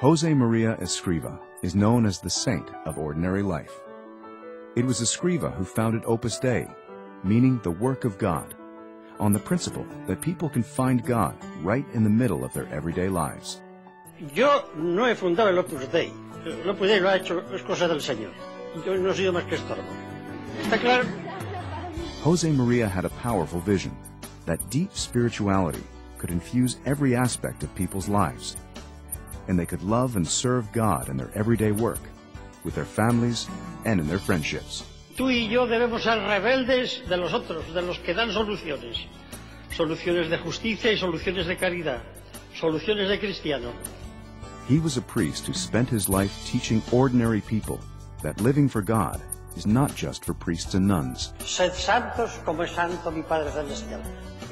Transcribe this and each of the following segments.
Josemaría Escrivá is known as the saint of ordinary life. It was Escrivá who founded Opus Dei, meaning the work of God, on the principle that people can find God right in the middle of their everyday lives. Yo no he fundado el Opus Dei. El Opus Dei lo ha hecho, es cosa del Señor. Yo no he sido más que estorbo. ¿Está claro? Josemaría had a powerful vision that deep spirituality could infuse every aspect of people's lives, and they could love and serve God in their everyday work, with their families and in their friendships. Tú y yo debemos ser rebeldes de los otros, de los que dan soluciones. Soluciones de justicia y soluciones de caridad. Soluciones de cristiano. He was a priest who spent his life teaching ordinary people that living for God is not just for priests and nuns. Sed santos como es santo mi Padre Celestial.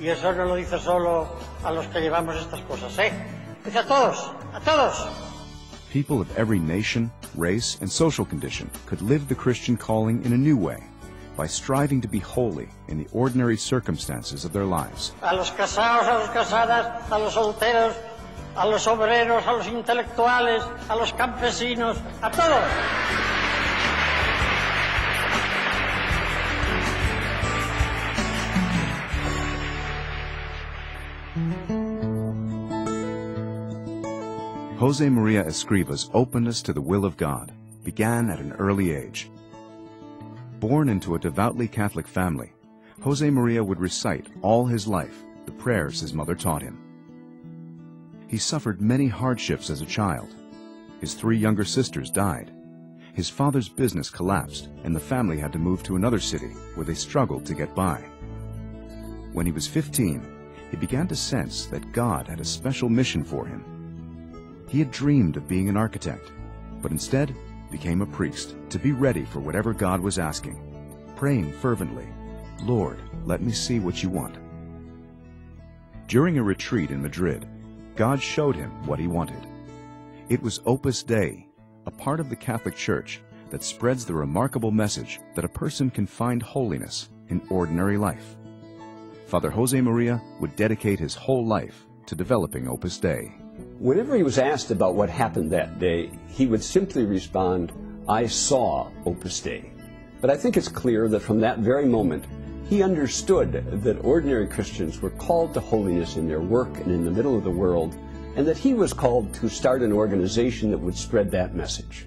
Y eso no lo dice solo a los que llevamos estas cosas, ¿eh? Dice a todos, a todos. People of every nation, race, and social condition could live the Christian calling in a new way by striving to be holy in the ordinary circumstances of their lives. A los casados, a las casadas, a los solteros, a los obreros, a los intelectuales, a los campesinos, a todos. Josemaría Escrivá's openness to the will of God began at an early age. Born into a devoutly Catholic family, Josemaría would recite all his life the prayers his mother taught him. He suffered many hardships as a child. His 3 younger sisters died. His father's business collapsed, and the family had to move to another city where they struggled to get by. When he was 15, he began to sense that God had a special mission for him. He had dreamed of being an architect, but instead became a priest to be ready for whatever God was asking, praying fervently, "Lord, let me see what you want." During a retreat in Madrid, God showed him what he wanted. It was Opus Dei, a part of the Catholic Church that spreads the remarkable message that a person can find holiness in ordinary life. Father Josemaría would dedicate his whole life to developing Opus Dei. Whenever he was asked about what happened that day, he would simply respond, "I saw Opus Dei." But I think it's clear that from that very moment, he understood that ordinary Christians were called to holiness in their work and in the middle of the world, and that he was called to start an organization that would spread that message.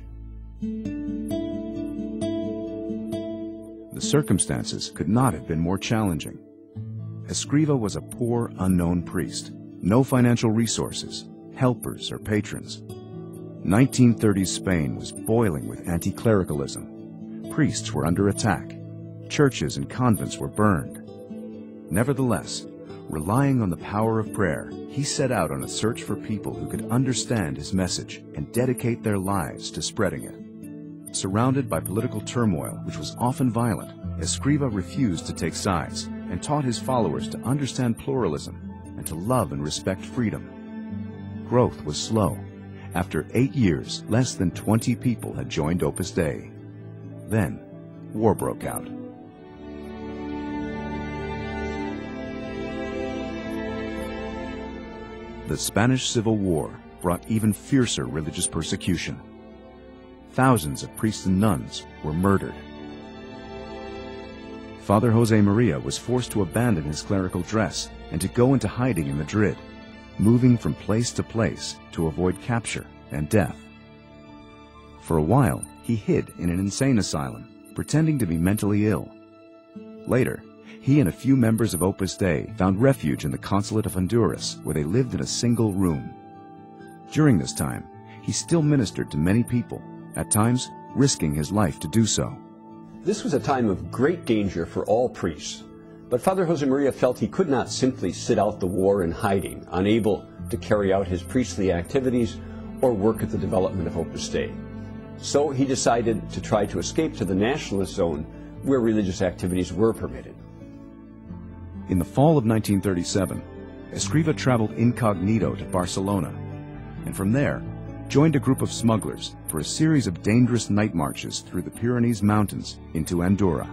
The circumstances could not have been more challenging. Escrivá was a poor, unknown priest, no financial resources, helpers or patrons. 1930s Spain was boiling with anti-clericalism. Priests were under attack. Churches and convents were burned. Nevertheless, relying on the power of prayer, he set out on a search for people who could understand his message and dedicate their lives to spreading it. Surrounded by political turmoil, which was often violent, Escrivá refused to take sides and taught his followers to understand pluralism and to love and respect freedom. Growth was slow. After 8 years, less than 20 people had joined Opus Dei. Then, war broke out. The Spanish Civil War brought even fiercer religious persecution. Thousands of priests and nuns were murdered. Father Josemaría was forced to abandon his clerical dress and to go into hiding in Madrid, moving from place to place to avoid capture and death. For a while, he hid in an insane asylum, pretending to be mentally ill. Later, he and a few members of Opus Dei found refuge in the consulate of Honduras, where they lived in a single room. During this time, he still ministered to many people, at times risking his life to do so. This was a time of great danger for all priests. But Father Josemaría felt he could not simply sit out the war in hiding, unable to carry out his priestly activities or work at the development of Opus Dei. So he decided to try to escape to the nationalist zone where religious activities were permitted. In the fall of 1937, Escrivá traveled incognito to Barcelona, and from there joined a group of smugglers for a series of dangerous night marches through the Pyrenees Mountains into Andorra.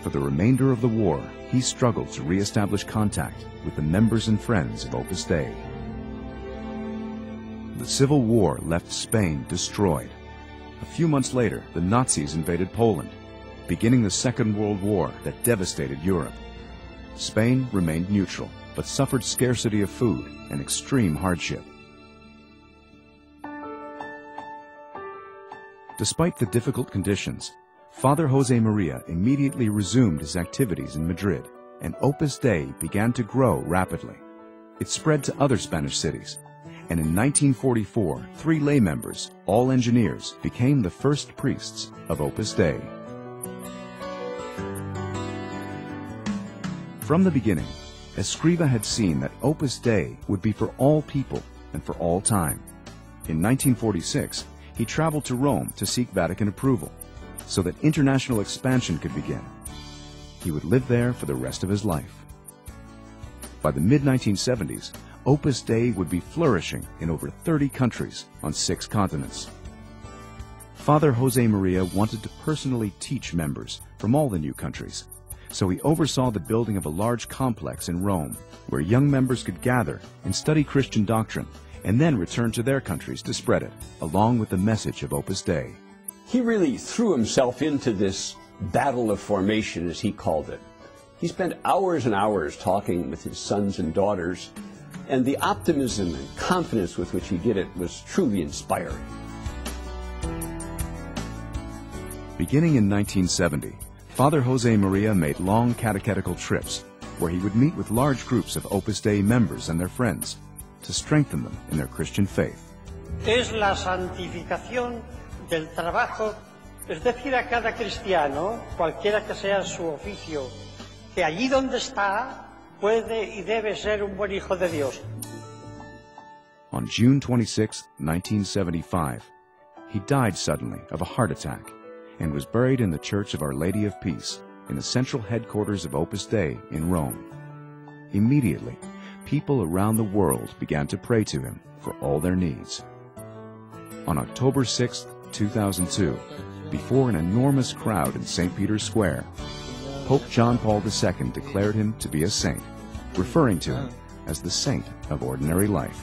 For the remainder of the war, he struggled to re-establish contact with the members and friends of Opus Dei. The Civil War left Spain destroyed. A few months later, the Nazis invaded Poland, beginning the Second World War that devastated Europe. Spain remained neutral, but suffered scarcity of food and extreme hardship. Despite the difficult conditions, Father Josemaría immediately resumed his activities in Madrid, and Opus Dei began to grow rapidly. It spread to other Spanish cities, and in 1944, 3 lay members, all engineers, became the first priests of Opus Dei. From the beginning, Escrivá had seen that Opus Dei would be for all people and for all time. In 1946, he traveled to Rome to seek Vatican approval, so that international expansion could begin. He would live there for the rest of his life. By the mid-1970s, Opus Dei would be flourishing in over 30 countries on 6 continents. Father Josemaría wanted to personally teach members from all the new countries, so he oversaw the building of a large complex in Rome, where young members could gather and study Christian doctrine, and then return to their countries to spread it, along with the message of Opus Dei. He really threw himself into this battle of formation, as he called it. He spent hours and hours talking with his sons and daughters, and the optimism and confidence with which he did it was truly inspiring. Beginning in 1970, Father Josemaría made long catechetical trips, where he would meet with large groups of Opus Dei members and their friends, to strengthen them in their Christian faith. Es la santificación del trabajo, es decir, a cada cristiano, cualquiera que sea su oficio, que allí donde está puede y debe ser un buen hijo de Dios. On June 26, 1975, he died suddenly of a heart attack and was buried in the Church of Our Lady of Peace in the central headquarters of Opus Dei in Rome. Immediately, people around the world began to pray to him for all their needs. On October 6, 2002, before an enormous crowd in St. Peter's Square, Pope John Paul II declared him to be a saint, referring to him as the saint of ordinary life.